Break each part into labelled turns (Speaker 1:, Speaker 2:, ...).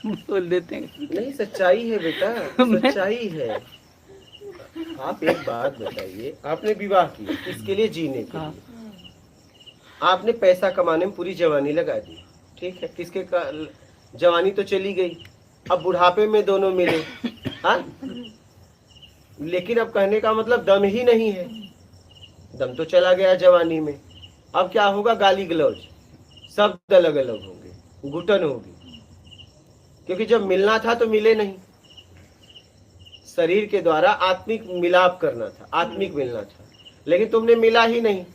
Speaker 1: बोल देते हैं।
Speaker 2: नहीं, सच्चाई है बेटा, सच्चाई है। आप एक बात बताइए, आपने विवाह किया किसके लिए? जीने के
Speaker 1: हाँ।
Speaker 2: लिए। आपने पैसा कमाने में पूरी जवानी लगा दी, ठीक है, किसके का जवानी तो चली गई, अब बुढ़ापे में दोनों मिले। हाँ, लेकिन अब कहने का मतलब दम ही नहीं है, दम तो चला गया जवानी में। अब क्या होगा? गाली गलौज, शब्द अलग अलग होंगे, घुटन होगी, क्योंकि जब मिलना था तो मिले नहीं। शरीर के द्वारा आत्मिक मिलाप करना था, आत्मिक मिलना था, लेकिन तुमने मिला ही नहीं।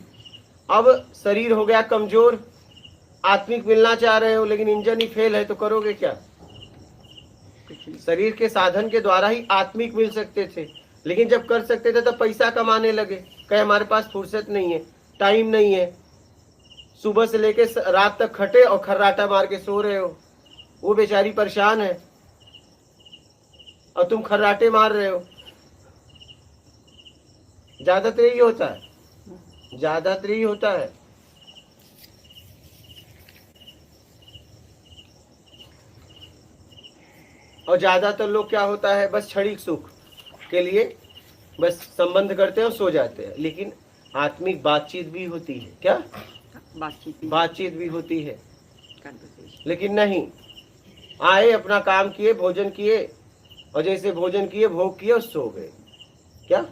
Speaker 2: अब शरीर हो गया कमजोर, आत्मिक मिलना चाह रहे हो लेकिन इंजन ही फेल है, तो करोगे क्या? शरीर के साधन के द्वारा ही आत्मिक मिल सकते थे, लेकिन जब कर सकते थे तब पैसा कमाने लगे, कहे हमारे पास फुर्सत नहीं है, टाइम नहीं है। सुबह से लेके रात तक खटे और खर्राटा मार के सो रहे हो, वो बेचारी परेशान है और तुम खर्राटे मार रहे हो। ज्यादातर यही होता है, ज्यादातर यही होता है। और ज्यादातर लोग क्या होता है, बस क्षणिक सुख के लिए बस संबंध करते हैं और सो जाते हैं, लेकिन आत्मिक बातचीत भी होती है। क्या बातचीत भी होती है? लेकिन नहीं, आए अपना काम किए, भोजन किए, और जैसे भोजन किए भोग किए और सो गए। क्या?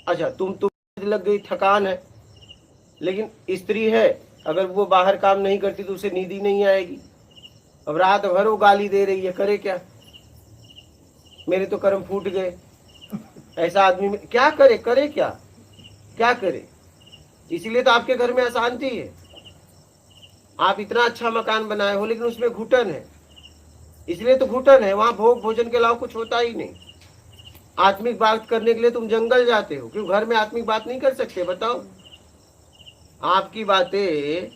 Speaker 2: अच्छा, तुम लग गई, थकान है, लेकिन स्त्री है, अगर वो बाहर काम नहीं करती तो उसे नींद ही नहीं आएगी। अब रात भर वो गाली दे रही है, करे क्या? मेरे तो कर्म फूट गए। ऐसा आदमी क्या करे? करे क्या? क्या करे? इसीलिए तो आपके घर में अशांति है। आप इतना अच्छा मकान बनाए हो लेकिन उसमें घुटन है, इसलिए तो घुटन है। वहां भोग भोजन के अलावा कुछ होता ही नहीं। आत्मिक बात करने के लिए तुम जंगल जाते हो, क्यों? घर में आत्मिक बात नहीं कर सकते? बताओ, आपकी बातें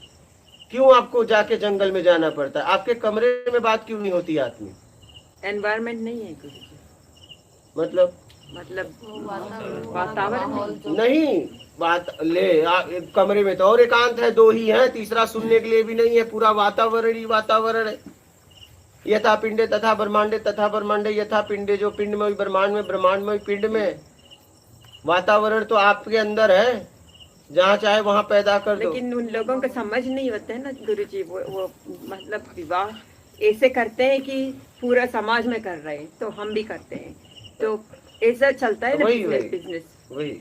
Speaker 2: क्यों आपको जाके जंगल में जाना पड़ता है? आपके कमरे में बात क्यों नहीं होती आत्मिक?
Speaker 3: एनवायरमेंट नहीं है कुछ,
Speaker 2: मतलब
Speaker 3: वातावरण
Speaker 2: नहीं। बात ले कमरे में तो और एकांत है, दो ही है, तीसरा सुनने के लिए भी नहीं है। पूरा वातावरण ही वातावरण है। यथा पिंडे तथा ब्रह्मांडे, तथा ब्रह्मांडे यथा पिंडे, जो पिंड में ब्रह्मांड में, ब्रह्मांड में पिंड में। वातावरण तो आपके अंदर है, जहाँ चाहे वहाँ पैदा कर दो।
Speaker 3: लेकिन उन लोगों को समझ नहीं होता है ना गुरुजी, वो मतलब विवाह ऐसे करते हैं कि पूरा समाज में कर रहे हैं तो हम भी करते हैं, तो ऐसा चलता है ना बिजनेस।
Speaker 2: वही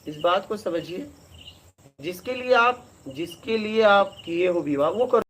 Speaker 2: इस बात को समझिए, जिसके लिए आप किए हो विवाह, वो करो।